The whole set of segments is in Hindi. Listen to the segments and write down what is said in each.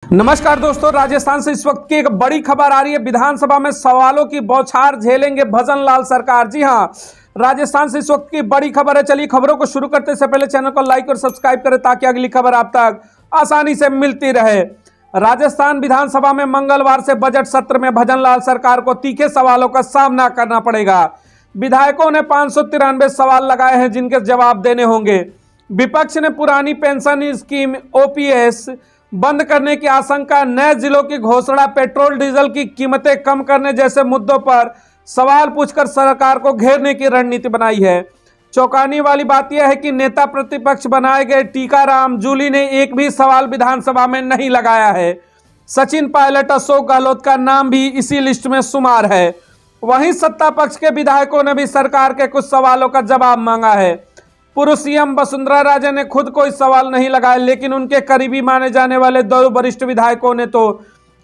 नमस्कार दोस्तों, राजस्थान से इस वक्त की एक बड़ी खबर आ रही है। विधानसभा में सवालों की बौछार झेलेंगे भजन लाल सरकार। जी हां, राजस्थान से इस वक्त की बड़ी खबर है। चलिए खबरों को शुरू करते से पहले चैनल को लाइक और सब्सक्राइब करें ताकि अगली खबर आप तक आसानी से मिलती रहे। राजस्थान विधानसभा में मंगलवार से बजट सत्र में भजन लाल सरकार को तीखे सवालों का सामना करना पड़ेगा। विधायकों ने 593 सवाल लगाए हैं जिनके जवाब देने होंगे। विपक्ष ने पुरानी पेंशन स्कीम ओपीएस बंद करने की आशंका, नए जिलों की घोषणा, पेट्रोल डीजल की कीमतें कम करने जैसे मुद्दों पर सवाल पूछकर सरकार को घेरने की रणनीति बनाई है। चौंकाने वाली बात यह है कि नेता प्रतिपक्ष बनाए गए टीकाराम जूली ने एक भी सवाल विधानसभा में नहीं लगाया है। सचिन पायलट, अशोक गहलोत का नाम भी इसी लिस्ट में शुमार है। वहीं सत्ता पक्ष के विधायकों ने भी सरकार के कुछ सवालों का जवाब मांगा है। पूर्व सीएम वसुंधरा राजे ने खुद कोई सवाल नहीं लगाया, लेकिन उनके करीबी माने जाने वाले दो वरिष्ठ विधायकों ने तो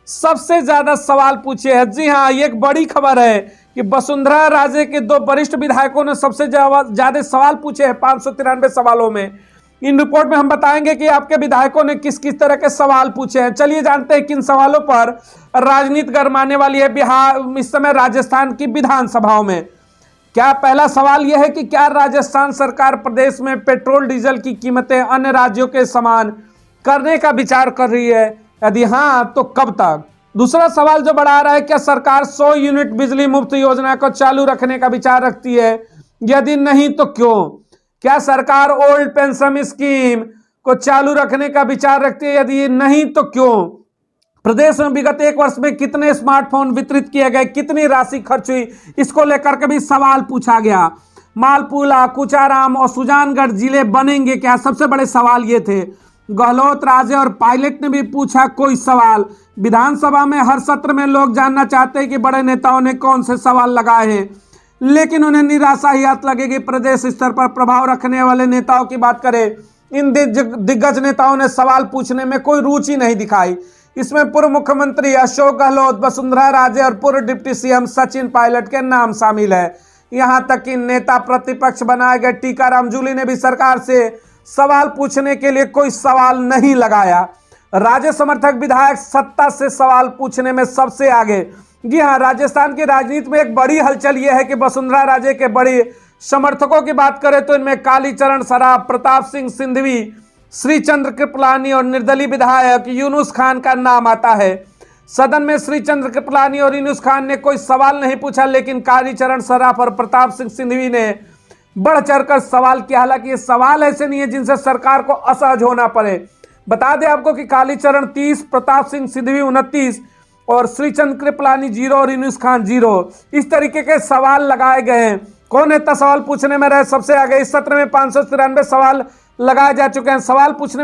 सबसे ज्यादा सवाल पूछे हैं। जी हां, ये एक बड़ी खबर है कि वसुंधरा राजे के दो वरिष्ठ विधायकों ने सबसे ज्यादा सवाल पूछे हैं 593 सवालों में। इन रिपोर्ट में हम बताएंगे कि आपके विधायकों ने किस किस तरह के सवाल पूछे हैं। चलिए जानते हैं किन सवालों पर राजनीति गरमाने वाली है बिहार इस समय राजस्थान की विधानसभाओं में। क्या पहला सवाल यह है कि क्या राजस्थान सरकार प्रदेश में पेट्रोल डीजल की कीमतें अन्य राज्यों के समान करने का विचार कर रही है? यदि हां तो कब तक? दूसरा सवाल जो बढ़ा रहा है, क्या सरकार 100 यूनिट बिजली मुफ्त योजना को चालू रखने का विचार रखती है? यदि नहीं तो क्यों? क्या सरकार ओल्ड पेंशन स्कीम को चालू रखने का विचार रखती है? यदि नहीं तो क्यों? प्रदेश में विगत एक वर्ष में कितने स्मार्टफोन वितरित किए गए, कितनी राशि खर्च हुई, इसको लेकर के भी सवाल पूछा गया। मालपुरा, कुचाराम और सुजानगढ़ जिले बनेंगे क्या? सबसे बड़े सवाल ये थे। गहलोत, राजे और पायलट ने भी पूछा कोई सवाल। विधानसभा में हर सत्र में लोग जानना चाहते हैं कि बड़े नेताओं ने कौन से सवाल लगाए हैं, लेकिन उन्हें निराशा ही हाथ लगेगी। प्रदेश स्तर पर प्रभाव रखने वाले नेताओं की बात करें, इन दिग्गज नेताओं ने सवाल पूछने में कोई रुचि नहीं दिखाई। इसमें पूर्व मुख्यमंत्री अशोक गहलोत, वसुंधरा राजे और पूर्व डिप्टी सीएम सचिन पायलट के नाम शामिल है। यहां तक कि नेता प्रतिपक्ष बनाए गए टीकाराम जूली ने भी सरकार से सवाल पूछने के लिए कोई सवाल नहीं लगाया। राजे समर्थक विधायक सत्ता से सवाल पूछने में सबसे आगे। जी हां, राजस्थान की राजनीति में एक बड़ी हलचल यह है कि वसुंधरा राजे के बड़े समर्थकों की बात करें तो इनमें कालीचरण सराफ, प्रताप सिंह सिंधवी, श्रीचंद्र कृपलानी और निर्दलीय विधायक यूनुस खान का नाम आता है। सदन में श्रीचंद्र कृपलानी और यूनुस खान ने कोई सवाल नहीं पूछा, लेकिन कालीचरण सराफ और प्रताप सिंह सिंधवी ने बढ़ चढ़कर सवाल किया। हालांकि ये सवाल ऐसे नहीं है जिनसे सरकार को असहज होना पड़े। बता दें आपको कि कालीचरण 30, प्रताप सिंह सिंधवी 29 और श्रीचंद्र कृपलानी 0 और यूनुस खान 0, इस तरीके के सवाल लगाए गए हैं। कौन नेता सवाल पूछने में रहे सबसे आगे? इस सत्र में 593 सवाल लगाए जा चुके हैं। सवाल पूछने में